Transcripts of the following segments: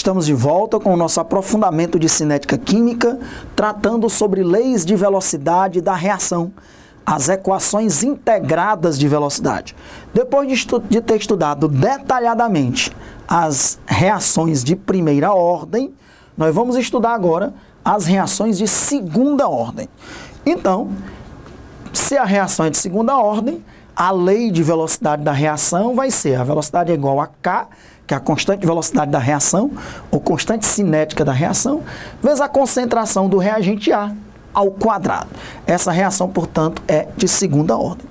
Estamos de volta com o nosso aprofundamento de cinética química, tratando sobre leis de velocidade da reação, as equações integradas de velocidade. Depois de ter estudado detalhadamente as reações de primeira ordem, nós vamos estudar agora as reações de segunda ordem. Então, se a reação é de segunda ordem, a lei de velocidade da reação vai ser a velocidade é igual a K, que é a constante de velocidade da reação, ou constante cinética da reação, vezes a concentração do reagente A ao quadrado. Essa reação, portanto, é de segunda ordem.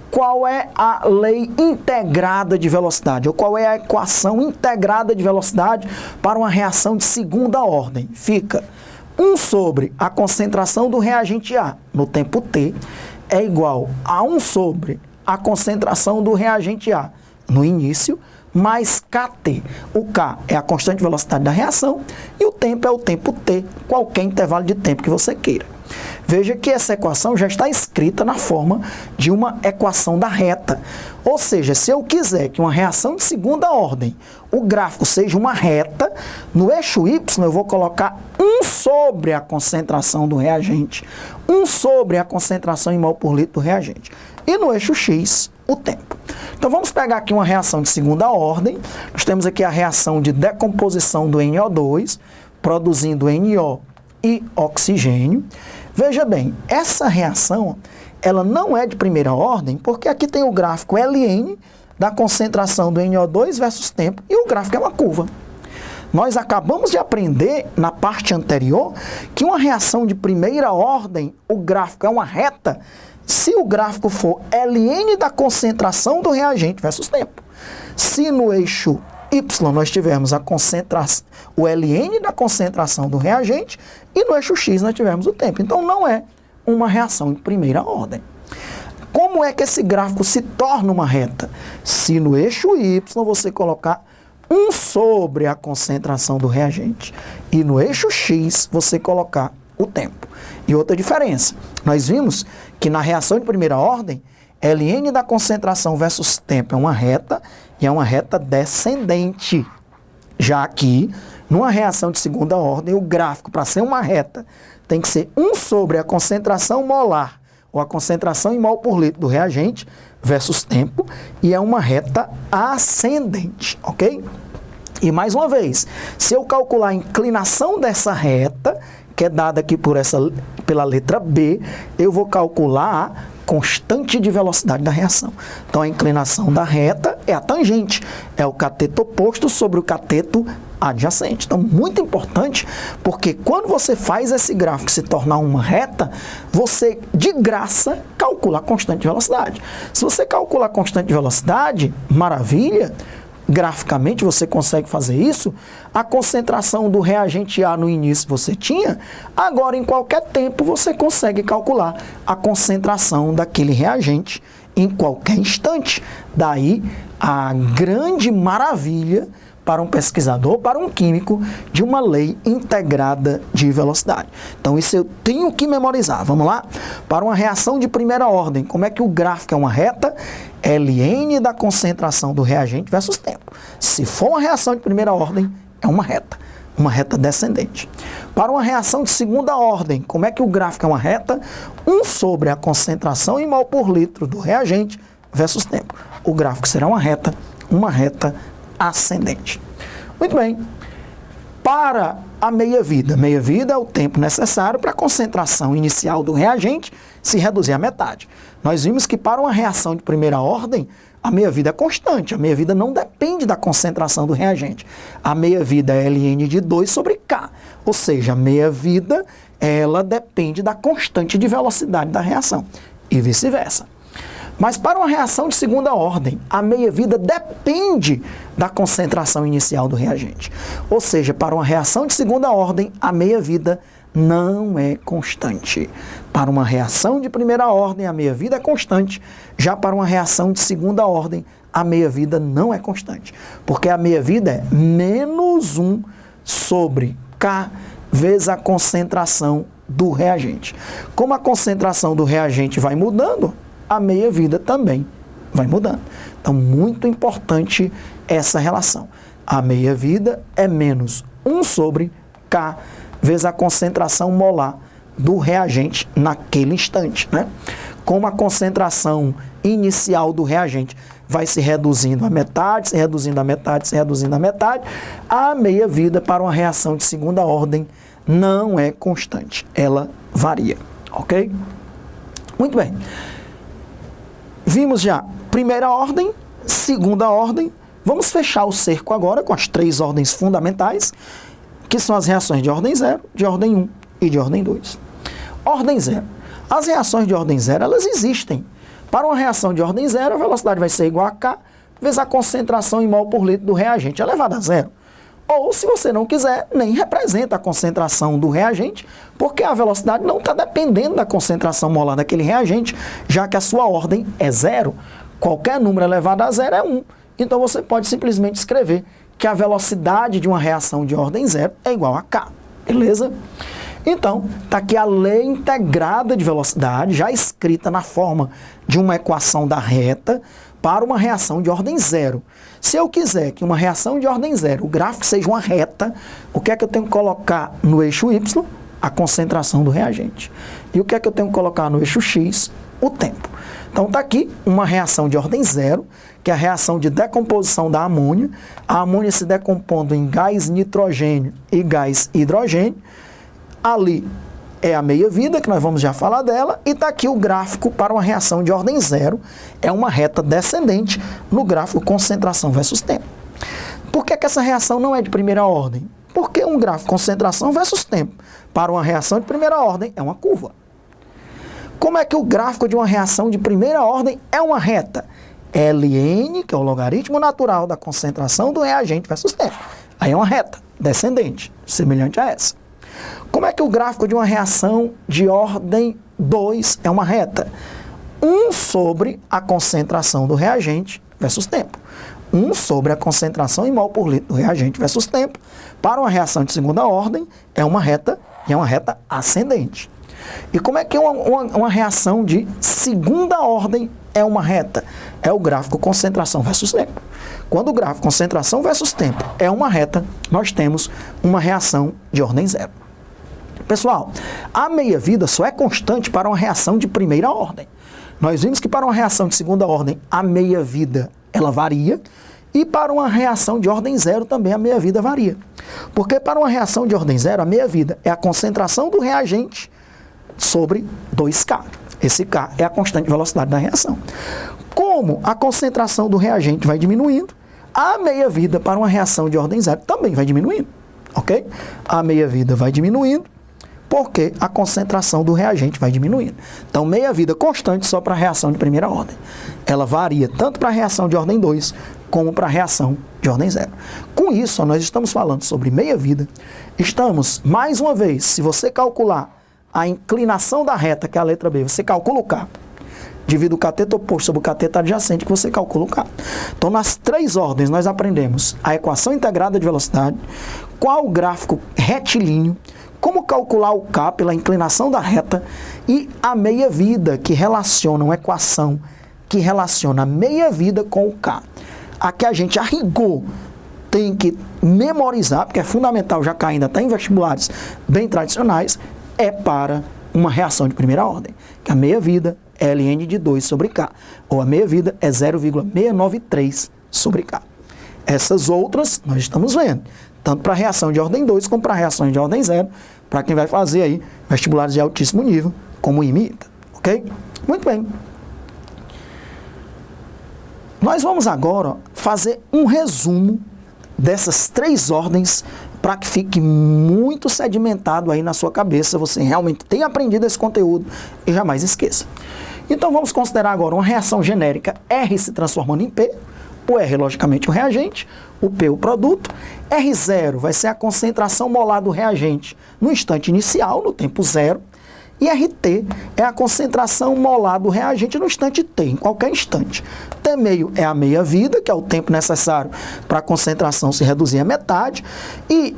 Qual é a lei integrada de velocidade? Ou qual é a equação integrada de velocidade para uma reação de segunda ordem? Fica 1 sobre a concentração do reagente A no tempo t é igual a 1 sobre a concentração do reagente A no início, mais Kt. O K é a constante de velocidade da reação e o tempo é o tempo t, qualquer intervalo de tempo que você queira. Veja que essa equação já está escrita na forma de uma equação da reta. Ou seja, se eu quiser que uma reação de segunda ordem, o gráfico seja uma reta, no eixo Y eu vou colocar 1 sobre a concentração do reagente, 1 sobre a concentração em mol por litro do reagente. E no eixo X, o tempo. Então vamos pegar aqui uma reação de segunda ordem. Nós temos aqui a reação de decomposição do NO2, produzindo NO e oxigênio. Veja bem, essa reação, ela não é de primeira ordem, porque aqui tem o gráfico Ln da concentração do NO2 versus tempo, e o gráfico é uma curva. Nós acabamos de aprender, na parte anterior, que uma reação de primeira ordem, o gráfico é uma reta, se o gráfico for Ln da concentração do reagente versus tempo. Se no eixo Y nós tivermos a concentração, o Ln da concentração do reagente, e no eixo X nós tivermos o tempo. Então não é uma reação em primeira ordem. Como é que esse gráfico se torna uma reta? Se no eixo Y você colocar 1 sobre a concentração do reagente e no eixo X você colocar o tempo. E outra diferença, nós vimos que na reação de primeira ordem, Ln da concentração versus tempo é uma reta e é uma reta descendente. Já aqui, numa reação de segunda ordem, o gráfico, para ser uma reta, tem que ser 1 sobre a concentração molar, ou a concentração em mol por litro do reagente, versus tempo, e é uma reta ascendente, ok? E mais uma vez, se eu calcular a inclinação dessa reta, que é dada aqui pela letra B, eu vou calcular a constante de velocidade da reação. Então, a inclinação da reta é a tangente, é o cateto oposto sobre o cateto adjacente. Então, muito importante, porque quando você faz esse gráfico se tornar uma reta, você, de graça, calcula a constante de velocidade. Se você calcular a constante de velocidade, maravilha, graficamente você consegue fazer isso, a concentração do reagente A no início você tinha, agora em qualquer tempo você consegue calcular a concentração daquele reagente em qualquer instante. Daí a grande maravilha para um pesquisador, para um químico, de uma lei integrada de velocidade. Então isso eu tenho que memorizar. Vamos lá? Para uma reação de primeira ordem, como é que o gráfico é uma reta? Ln da concentração do reagente versus tempo. Se for uma reação de primeira ordem, é uma reta descendente. Para uma reação de segunda ordem, como é que o gráfico é uma reta? 1 sobre a concentração em mol por litro do reagente versus tempo. O gráfico será uma reta ascendente. Muito bem. Para a meia-vida. Meia-vida é o tempo necessário para a concentração inicial do reagente se reduzir à metade. Nós vimos que para uma reação de primeira ordem, a meia-vida é constante. A meia-vida não depende da concentração do reagente. A meia-vida é Ln de 2 sobre K. Ou seja, a meia-vida, ela depende da constante de velocidade da reação. E vice-versa. Mas para uma reação de segunda ordem, a meia-vida depende da concentração inicial do reagente. Ou seja, para uma reação de segunda ordem, a meia-vida não é constante. Para uma reação de primeira ordem, a meia-vida é constante. Já para uma reação de segunda ordem, a meia-vida não é constante. Porque a meia-vida é menos 1 sobre K vezes a concentração do reagente. Como a concentração do reagente vai mudando, a meia-vida também vai mudando. Então, muito importante essa relação. A meia-vida é menos 1 sobre K vezes a concentração molar do reagente naquele instante, né? Como a concentração inicial do reagente vai se reduzindo a metade, se reduzindo a metade, se reduzindo a metade, a meia-vida para uma reação de segunda ordem não é constante, ela varia, ok? Muito bem. Vimos já primeira ordem, segunda ordem. Vamos fechar o cerco agora com as 3 ordens fundamentais, que são as reações de ordem 0, de ordem 1 e de ordem 2. Ordem 0. As reações de ordem 0, elas existem. Para uma reação de ordem 0, a velocidade vai ser igual a K vezes a concentração em mol por litro do reagente elevado a 0. Ou, se você não quiser, nem representa a concentração do reagente, porque a velocidade não está dependendo da concentração molar daquele reagente, já que a sua ordem é 0. Qualquer número elevado a 0 é 1. Então, você pode simplesmente escrever que a velocidade de uma reação de ordem 0 é igual a K. Beleza? Então, está aqui a lei integrada de velocidade, já escrita na forma de uma equação da reta para uma reação de ordem 0. Se eu quiser que uma reação de ordem 0, o gráfico seja uma reta, o que é que eu tenho que colocar no eixo Y? A concentração do reagente. E o que é que eu tenho que colocar no eixo X? O tempo. Então, está aqui uma reação de ordem 0, que é a reação de decomposição da amônia. A amônia se decompondo em gás nitrogênio e gás hidrogênio. Ali é a meia-vida, que nós vamos já falar dela, e está aqui o gráfico para uma reação de ordem 0. É uma reta descendente no gráfico concentração versus tempo. Por que essa reação não é de primeira ordem? Porque um gráfico concentração versus tempo para uma reação de primeira ordem é uma curva. Como é que o gráfico de uma reação de primeira ordem é uma reta? Ln, que é o logaritmo natural da concentração do reagente versus tempo. Aí é uma reta descendente, semelhante a essa. Como é que o gráfico de uma reação de ordem 2 é uma reta? 1 sobre a concentração do reagente versus tempo. 1 sobre a concentração em mol por litro do reagente versus tempo. Para uma reação de segunda ordem, é uma reta, e é uma reta ascendente. E como é que uma reação de segunda ordem é uma reta? É o gráfico concentração versus tempo. Quando o gráfico concentração versus tempo é uma reta, nós temos uma reação de ordem 0. Pessoal, a meia-vida só é constante para uma reação de primeira ordem. Nós vimos que para uma reação de segunda ordem, a meia-vida ela varia, e para uma reação de ordem 0 também a meia-vida varia. Porque para uma reação de ordem 0, a meia-vida é a concentração do reagente sobre 2K. Esse K é a constante de velocidade da reação. Como a concentração do reagente vai diminuindo, a meia-vida para uma reação de ordem 0 também vai diminuindo. Ok? A meia-vida vai diminuindo, porque a concentração do reagente vai diminuindo. Então, meia-vida constante só para a reação de primeira ordem. Ela varia tanto para a reação de ordem 2, como para a reação de ordem 0. Com isso, nós estamos falando sobre meia-vida. Estamos, mais uma vez, se você calcular a inclinação da reta, que é a letra B, você calcula o K. Divide o cateto oposto sobre o cateto adjacente, que você calcula o K. Então, nas 3 ordens, nós aprendemos a equação integrada de velocidade, qual o gráfico retilíneo, como calcular o K pela inclinação da reta e a meia-vida, que relaciona uma equação que relaciona a meia-vida com o K. Aqui a gente, a rigor, tem que memorizar, porque é fundamental, já que ainda está em vestibulares bem tradicionais, é para uma reação de primeira ordem, que a meia-vida é ln de 2 sobre K, ou a meia-vida é 0,693 sobre K. Essas outras nós estamos vendo, tanto para a reação de ordem 2 como para reações de ordem 0, para quem vai fazer aí vestibulares de altíssimo nível, como o IMITA, ok? Muito bem. Nós vamos agora fazer um resumo dessas 3 ordens para que fique muito sedimentado aí na sua cabeça, você realmente tenha aprendido esse conteúdo e jamais esqueça. Então vamos considerar agora uma reação genérica R se transformando em P, o R logicamente o reagente, o P o produto, R0 vai ser a concentração molar do reagente no instante inicial, no tempo 0, e RT é a concentração molar do reagente no instante T, em qualquer instante. T meio é a meia-vida, que é o tempo necessário para a concentração se reduzir à metade, e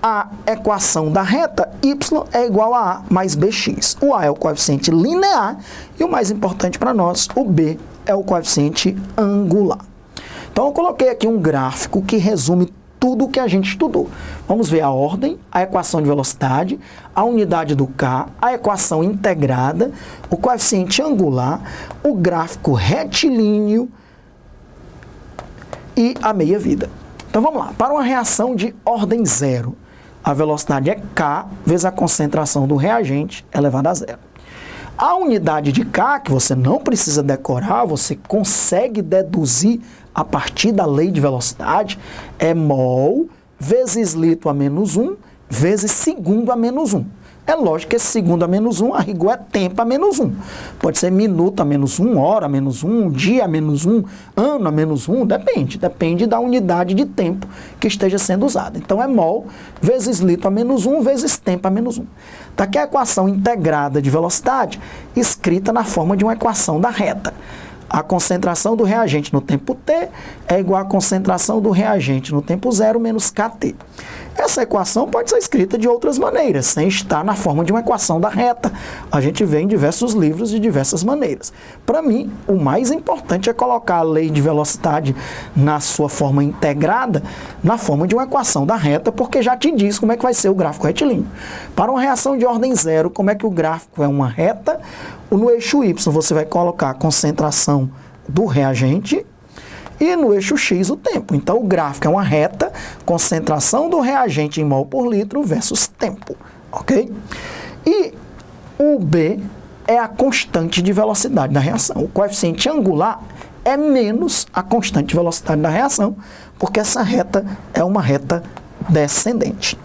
a equação da reta Y é igual a A mais BX. O A é o coeficiente linear e o mais importante para nós, o B é o coeficiente angular. Então eu coloquei aqui um gráfico que resume tudo o que a gente estudou. Vamos ver a ordem, a equação de velocidade, a unidade do K, a equação integrada, o coeficiente angular, o gráfico retilíneo e a meia-vida. Então vamos lá, para uma reação de ordem zero, a velocidade é K vezes a concentração do reagente elevado a zero. A unidade de K, que você não precisa decorar, você consegue deduzir a partir da lei de velocidade, é mol vezes litro a menos 1 vezes segundo a menos 1. É lógico que esse segundo a menos 1, a rigor é tempo a menos 1. Pode ser minuto a menos 1, hora a menos 1, dia a menos 1, ano a menos 1, depende da unidade de tempo que esteja sendo usada. Então é mol vezes litro a menos 1 vezes tempo a menos 1. Está aqui a equação integrada de velocidade, escrita na forma de uma equação da reta. A concentração do reagente no tempo t é igual à concentração do reagente no tempo zero menos kT. Essa equação pode ser escrita de outras maneiras, sem estar na forma de uma equação da reta. A gente vê em diversos livros de diversas maneiras. Para mim, o mais importante é colocar a lei de velocidade na sua forma integrada, na forma de uma equação da reta, porque já te diz como é que vai ser o gráfico retilíneo. Para uma reação de ordem zero, como é que o gráfico é uma reta? No eixo Y você vai colocar a concentração do reagente e no eixo X o tempo. Então o gráfico é uma reta, concentração do reagente em mol por litro versus tempo, ok? E o B é a constante de velocidade da reação. O coeficiente angular é menos a constante de velocidade da reação, porque essa reta é uma reta descendente.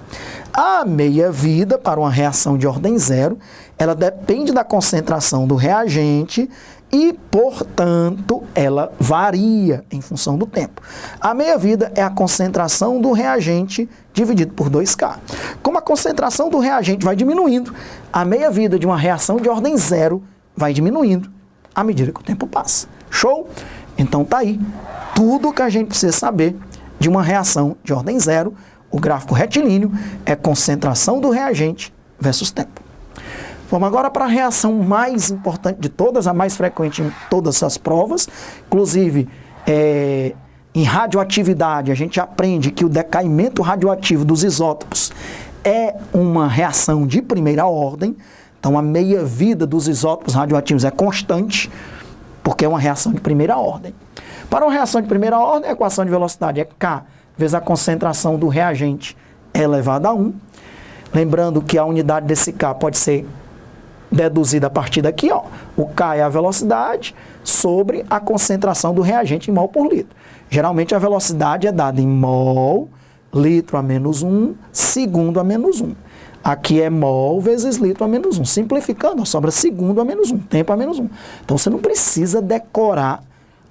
A meia-vida, para uma reação de ordem zero, ela depende da concentração do reagente e, portanto, ela varia em função do tempo. A meia-vida é a concentração do reagente dividido por 2K. Como a concentração do reagente vai diminuindo, a meia-vida de uma reação de ordem zero vai diminuindo à medida que o tempo passa. Show? Então tá aí tudo que a gente precisa saber de uma reação de ordem zero. O gráfico retilíneo é concentração do reagente versus tempo. Vamos agora para a reação mais importante de todas, a mais frequente em todas as provas. Inclusive, em radioatividade, a gente aprende que o decaimento radioativo dos isótopos é uma reação de primeira ordem. Então, a meia-vida dos isótopos radioativos é constante, porque é uma reação de primeira ordem. Para uma reação de primeira ordem, a equação de velocidade é K vezes a concentração do reagente elevado a 1. Lembrando que a unidade desse K pode ser deduzida a partir daqui, ó. O K é a velocidade sobre a concentração do reagente em mol por litro. Geralmente a velocidade é dada em mol, litro a menos 1, segundo a menos 1. Aqui é mol vezes litro a menos 1. Simplificando, ó, sobra segundo a menos 1, tempo a menos 1. Então você não precisa decorar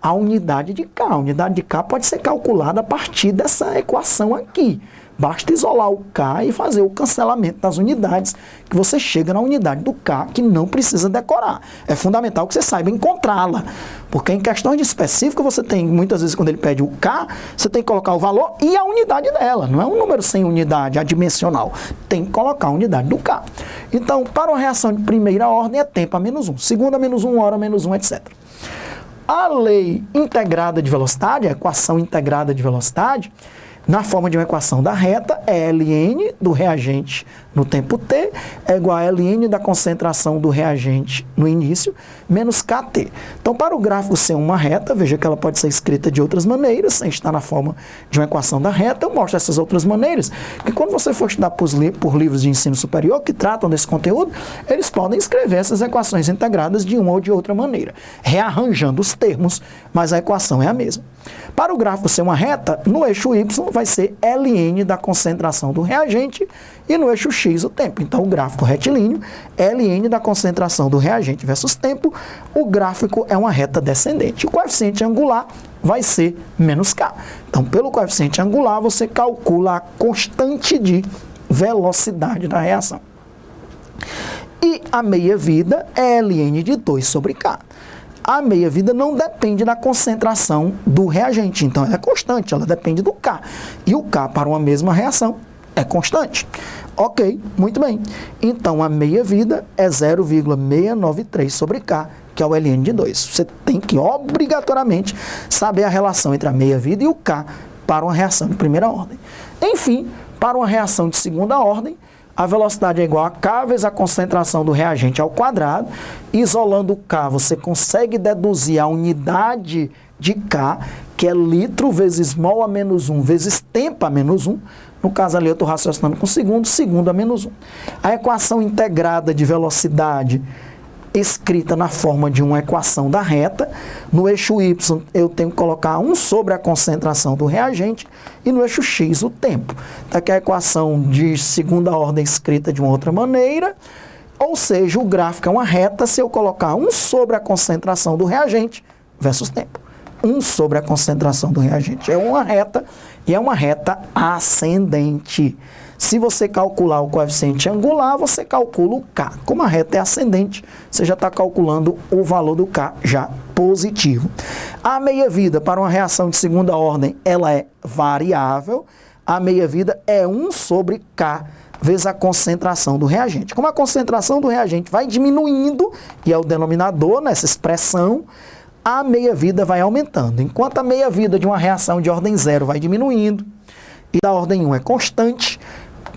a unidade de K. A unidade de K pode ser calculada a partir dessa equação aqui. Basta isolar o K e fazer o cancelamento das unidades, que você chega na unidade do K, que não precisa decorar. É fundamental que você saiba encontrá-la, porque em questões de específica, você tem, muitas vezes, quando ele pede o K, você tem que colocar o valor e a unidade dela. Não é um número sem unidade adimensional. Tem que colocar a unidade do K. Então, para uma reação de primeira ordem, é tempo a menos 1, segunda a menos 1, hora a menos 1, etc. A lei integrada de velocidade, a equação integrada de velocidade, na forma de uma equação da reta, é ln do reagente no tempo t é igual a ln da concentração do reagente no início menos kt. Então, para o gráfico ser uma reta, veja que ela pode ser escrita de outras maneiras, sem estar na forma de uma equação da reta. Eu mostro essas outras maneiras, que quando você for estudar por livros de ensino superior que tratam desse conteúdo, eles podem escrever essas equações integradas de uma ou de outra maneira, rearranjando os termos, mas a equação é a mesma. Para o gráfico ser uma reta, no eixo y vai ser ln da concentração do reagente e no eixo x o tempo. Então, o gráfico retilíneo, ln da concentração do reagente versus tempo, o gráfico é uma reta descendente. O coeficiente angular vai ser menos k. Então, pelo coeficiente angular, você calcula a constante de velocidade da reação. E a meia-vida é ln de 2 sobre k. A meia-vida não depende da concentração do reagente, então ela é constante, ela depende do K. E o K para uma mesma reação é constante. Ok, muito bem. Então a meia-vida é 0,693 sobre K, que é o ln de 2. Você tem que obrigatoriamente saber a relação entre a meia-vida e o K para uma reação de primeira ordem. Enfim, para uma reação de segunda ordem, a velocidade é igual a K vezes a concentração do reagente ao quadrado. Isolando o K, você consegue deduzir a unidade de K, que é litro vezes mol a menos 1 vezes tempo a menos 1. No caso ali eu estou raciocinando com segundo a menos 1. A equação integrada de velocidade escrita na forma de uma equação da reta. No eixo y eu tenho que colocar 1 sobre a concentração do reagente e no eixo x o tempo. Então aqui a equação de segunda ordem escrita de uma outra maneira, ou seja, o gráfico é uma reta se eu colocar 1 sobre a concentração do reagente versus tempo. 1 sobre a concentração do reagente é uma reta e é uma reta ascendente. Se você calcular o coeficiente angular, você calcula o K. Como a reta é ascendente, você já está calculando o valor do K já positivo. A meia-vida para uma reação de segunda ordem, ela é variável. A meia-vida é 1 sobre K vezes a concentração do reagente. Como a concentração do reagente vai diminuindo, e é o denominador nessa expressão, a meia-vida vai aumentando. Enquanto a meia-vida de uma reação de ordem 0 vai diminuindo, e da ordem 1 é constante,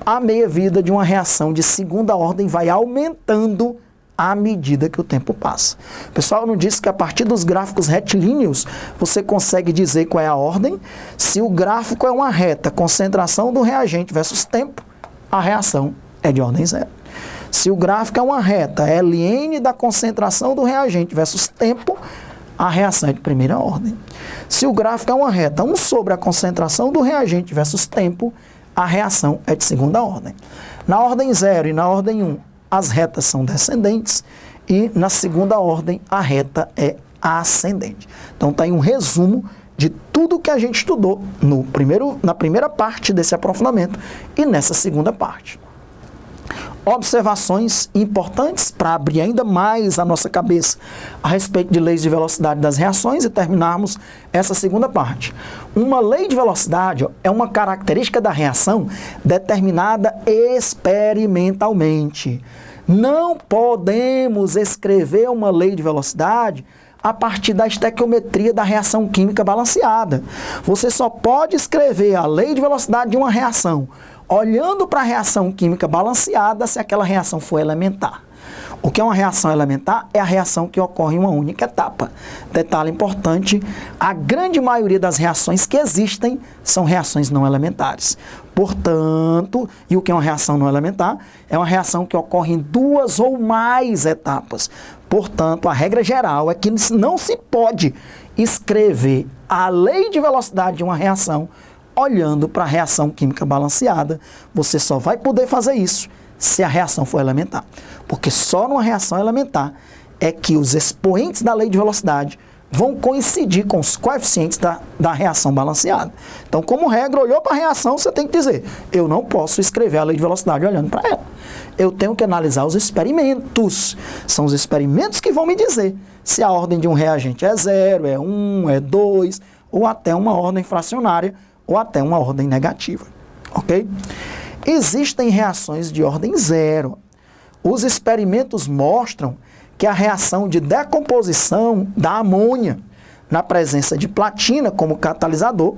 a meia-vida de uma reação de segunda ordem vai aumentando à medida que o tempo passa. Pessoal, eu não disse que a partir dos gráficos retilíneos você consegue dizer qual é a ordem? Se o gráfico é uma reta, concentração do reagente versus tempo, a reação é de ordem 0. Se o gráfico é uma reta, ln da concentração do reagente versus tempo, a reação é de primeira ordem. Se o gráfico é uma reta, 1 sobre a concentração do reagente versus tempo, a reação é de segunda ordem. Na ordem 0 e na ordem 1, as retas são descendentes e na segunda ordem a reta é ascendente. Então está aí um resumo de tudo que a gente estudou na primeira parte desse aprofundamento e nessa segunda parte. Observações importantes para abrir ainda mais a nossa cabeça a respeito de leis de velocidade das reações e terminarmos essa segunda parte. Uma lei de velocidade é uma característica da reação determinada experimentalmente. Não podemos escrever uma lei de velocidade a partir da estequiometria da reação química balanceada. Você só pode escrever a lei de velocidade de uma reação olhando para a reação química balanceada se aquela reação for elementar. O que é uma reação elementar? É a reação que ocorre em uma única etapa. Detalhe importante, a grande maioria das reações que existem são reações não elementares. Portanto, e o que é uma reação não elementar? É uma reação que ocorre em 2 ou mais etapas. Portanto, a regra geral é que não se pode escrever a lei de velocidade de uma reação olhando para a reação química balanceada. Você só vai poder fazer isso se a reação for elementar. Porque só numa reação elementar é que os expoentes da lei de velocidade vão coincidir com os coeficientes da reação balanceada. Então, como regra, olhou para a reação, você tem que dizer, eu não posso escrever a lei de velocidade olhando para ela. Eu tenho que analisar os experimentos. São os experimentos que vão me dizer se a ordem de um reagente é 0, é 1, é 2, ou até uma ordem fracionária, ou até uma ordem negativa, ok? Existem reações de ordem 0. Os experimentos mostram que a reação de decomposição da amônia na presença de platina como catalisador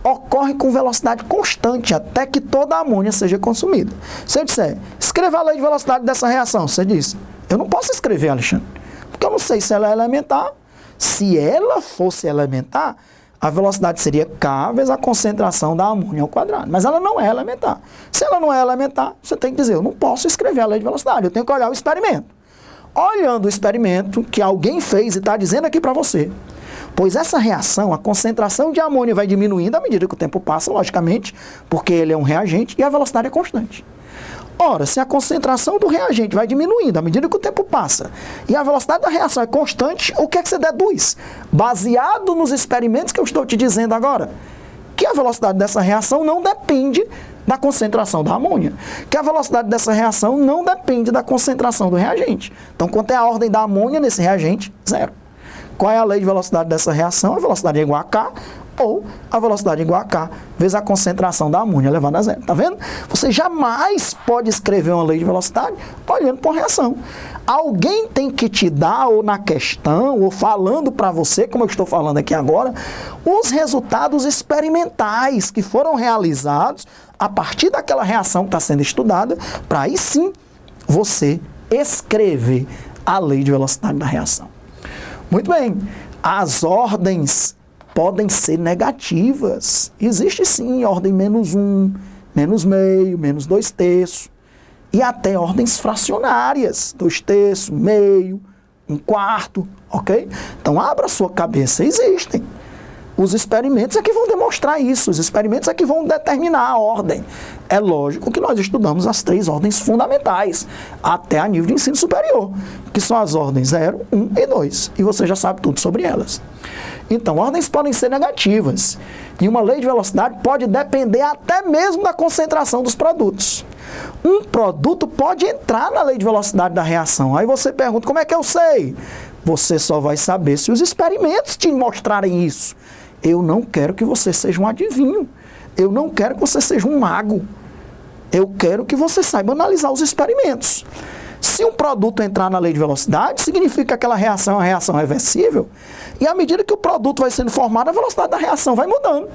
ocorre com velocidade constante até que toda a amônia seja consumida. Se eu disser, escreva a lei de velocidade dessa reação, você diz, eu não posso escrever, Alexandre, porque eu não sei se ela é elementar. Se ela fosse elementar, a velocidade seria K vezes a concentração da amônia ao quadrado. Mas ela não é elementar. Se ela não é elementar, você tem que dizer, eu não posso escrever a lei de velocidade, eu tenho que olhar o experimento. Olhando o experimento que alguém fez e está dizendo aqui para você, pois essa reação, a concentração de amônia vai diminuindo à medida que o tempo passa, logicamente, porque ele é um reagente e a velocidade é constante. Ora, se a concentração do reagente vai diminuindo à medida que o tempo passa e a velocidade da reação é constante, o que é que você deduz? Baseado nos experimentos que eu estou te dizendo agora, que a velocidade dessa reação não depende da concentração da amônia, que a velocidade dessa reação não depende da concentração do reagente. Então, quanto é a ordem da amônia nesse reagente? 0. Qual é a lei de velocidade dessa reação? A velocidade é igual a K, ou a velocidade igual a K vezes a concentração da amônia elevada a zero. Tá vendo? Você jamais pode escrever uma lei de velocidade olhando para uma reação. Alguém tem que te dar, ou na questão, ou falando para você, como eu estou falando aqui agora, os resultados experimentais que foram realizados a partir daquela reação que está sendo estudada, para aí sim você escrever a lei de velocidade da reação. Muito bem, as ordens podem ser negativas. Existe sim ordem -1, -meio, -2/3, e até ordens fracionárias, 2/3, meio, 1/4, ok? Então abra a sua cabeça, existem. Os experimentos é que vão demonstrar isso, os experimentos é que vão determinar a ordem. É lógico que nós estudamos as 3 ordens fundamentais, até a nível de ensino superior, que são as ordens 0, 1 e 2, e você já sabe tudo sobre elas. Então, ordens podem ser negativas, e uma lei de velocidade pode depender até mesmo da concentração dos produtos. Um produto pode entrar na lei de velocidade da reação, aí você pergunta, como é que eu sei? Você só vai saber se os experimentos te mostrarem isso. Eu não quero que você seja um adivinho. Eu não quero que você seja um mago. Eu quero que você saiba analisar os experimentos. Se um produto entrar na lei de velocidade, significa que aquela reação é uma reação reversível. E à medida que o produto vai sendo formado, a velocidade da reação vai mudando.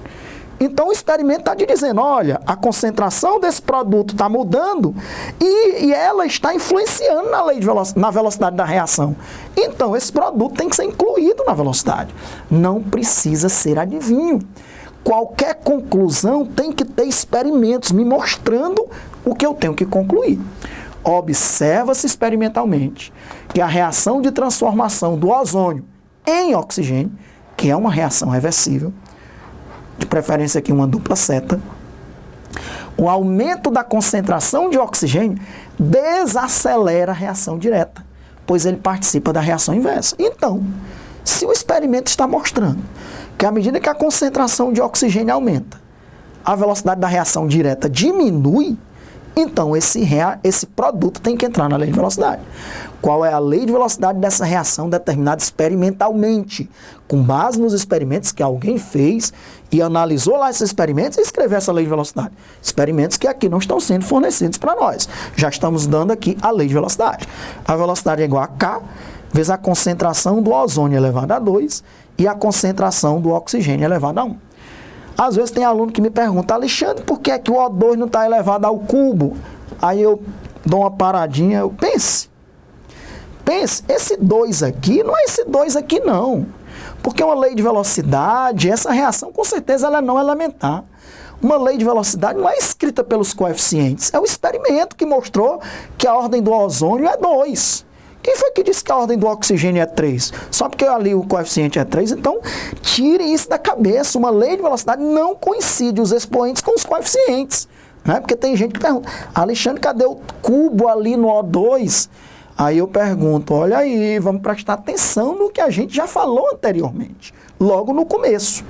Então o experimento está te dizendo, olha, a concentração desse produto está mudando e ela está influenciando na velocidade da reação. Então esse produto tem que ser incluído na velocidade. Não precisa ser adivinho. Qualquer conclusão tem que ter experimentos me mostrando o que eu tenho que concluir. Observa-se experimentalmente que a reação de transformação do ozônio em oxigênio, que é uma reação reversível, de preferência aqui uma dupla seta, o aumento da concentração de oxigênio desacelera a reação direta, pois ele participa da reação inversa. Então, se o experimento está mostrando que à medida que a concentração de oxigênio aumenta, a velocidade da reação direta diminui, então esse produto tem que entrar na lei de velocidade. Qual é a lei de velocidade dessa reação determinada experimentalmente, com base nos experimentos que alguém fez e analisou lá esses experimentos e escreveu essa lei de velocidade. Experimentos que aqui não estão sendo fornecidos para nós. Já estamos dando aqui a lei de velocidade. A velocidade é igual a K vezes a concentração do ozônio elevado a 2 e a concentração do oxigênio elevado a 1. Às vezes tem aluno que me pergunta, Alexandre, por que é que o O2 não está elevado ao cubo? Aí eu dou uma paradinha, eu pense, esse 2 aqui não é esse 2 aqui não. Porque uma lei de velocidade, essa reação com certeza ela é não elementar. Uma lei de velocidade não é escrita pelos coeficientes, é o experimento que mostrou que a ordem do ozônio é 2. Quem foi que disse que a ordem do oxigênio é 3? Só porque ali o coeficiente é 3, então tirem isso da cabeça. Uma lei de velocidade não coincide os expoentes com os coeficientes. Né? Porque tem gente que pergunta, Alexandre, cadê o cubo ali no O2? Aí eu pergunto, olha aí, vamos prestar atenção no que a gente já falou anteriormente, logo no começo.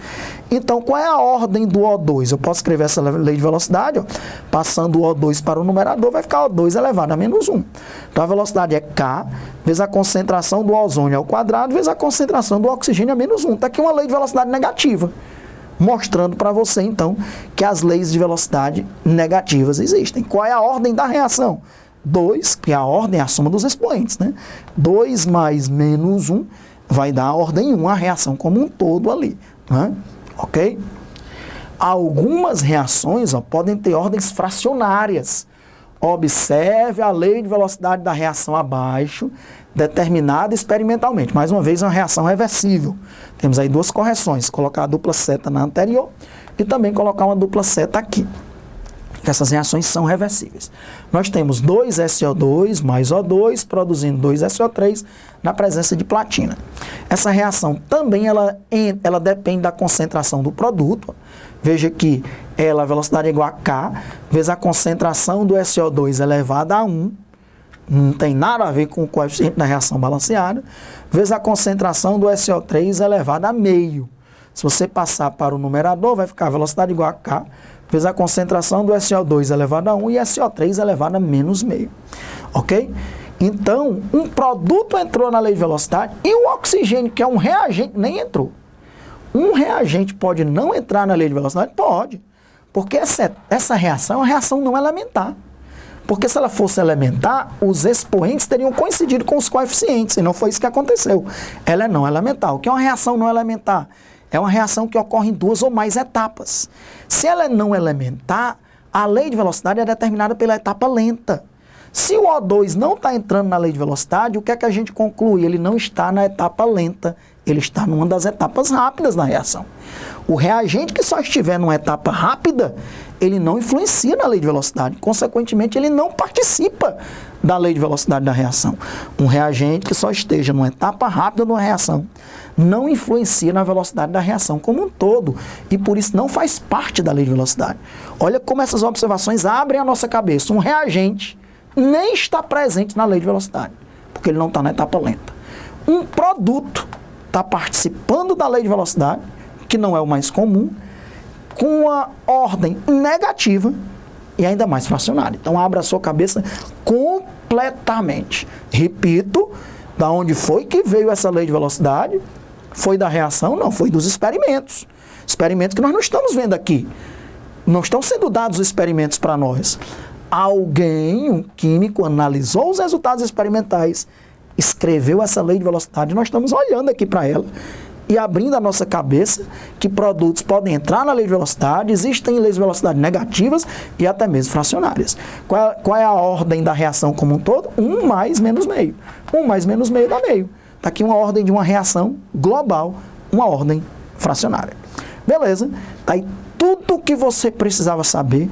Então, qual é a ordem do O2? Eu posso escrever essa lei de velocidade, ó, passando o O2 para o numerador, vai ficar O2 elevado a -1. Então, a velocidade é K vezes a concentração do ozônio ao quadrado vezes a concentração do oxigênio a -1. Está aqui uma lei de velocidade negativa, mostrando para você, então, que as leis de velocidade negativas existem. Qual é a ordem da reação? 2, que a ordem é a soma dos expoentes, né? 2 mais -1 vai dar a ordem 1, a reação como um todo ali, né? Ok? Algumas reações podem ter ordens fracionárias. Observe a lei de velocidade da reação abaixo, determinada experimentalmente. Mais uma vez, uma reação reversível. Temos aí 2 correções, colocar a dupla seta na anterior e também colocar uma dupla seta aqui. Essas reações são reversíveis. Nós temos 2SO2 mais O2 produzindo 2SO3 na presença de platina. Essa reação também ela depende da concentração do produto. Veja que a velocidade é igual a K vezes a concentração do SO2 elevada a 1. Não tem nada a ver com o coeficiente da reação balanceada. Vezes a concentração do SO3 elevada a meio. Se você passar para o numerador, vai ficar a velocidade igual a K vezes a concentração do SO2 elevado a 1 e SO3 elevado a -meio. Ok? Então, um produto entrou na lei de velocidade e o oxigênio, que é um reagente, nem entrou. Um reagente pode não entrar na lei de velocidade? Pode. Porque essa reação é uma reação não elementar. Porque se ela fosse elementar, os expoentes teriam coincidido com os coeficientes, e não foi isso que aconteceu. Ela é não elementar. O que é uma reação não elementar? É uma reação que ocorre em 2 ou mais etapas. Se ela é não elementar, a lei de velocidade é determinada pela etapa lenta. Se o O2 não está entrando na lei de velocidade, o que é que a gente conclui? Ele não está na etapa lenta, ele está numa das etapas rápidas da reação. O reagente que só estiver numa etapa rápida, ele não influencia na lei de velocidade. Consequentemente, ele não participa da lei de velocidade da reação. Um reagente que só esteja numa etapa rápida de uma reação, não influencia na velocidade da reação como um todo, e por isso não faz parte da lei de velocidade. Olha como essas observações abrem a nossa cabeça. Um reagente nem está presente na lei de velocidade, porque ele não está na etapa lenta. Um produto está participando da lei de velocidade, que não é o mais comum, com uma ordem negativa e ainda mais fracionária. Então, abra a sua cabeça completamente. Repito, da onde foi que veio essa lei de velocidade? Foi da reação? Não, foi dos experimentos. Experimentos que nós não estamos vendo aqui. Não estão sendo dados os experimentos para nós. Alguém, um químico, analisou os resultados experimentais, escreveu essa lei de velocidade, nós estamos olhando aqui para ela e abrindo a nossa cabeça que produtos podem entrar na lei de velocidade, existem leis de velocidade negativas e até mesmo fracionárias. Qual é a ordem da reação como um todo? 1 mais menos meio. 1 mais menos meio dá meio. Está aqui uma ordem de uma reação global, uma ordem fracionária. Beleza? Está aí tudo o que você precisava saber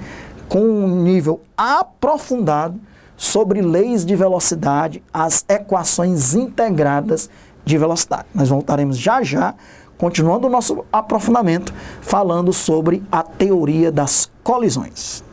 com um nível aprofundado sobre leis de velocidade, as equações integradas de velocidade. Nós voltaremos já já, continuando o nosso aprofundamento, falando sobre a teoria das colisões.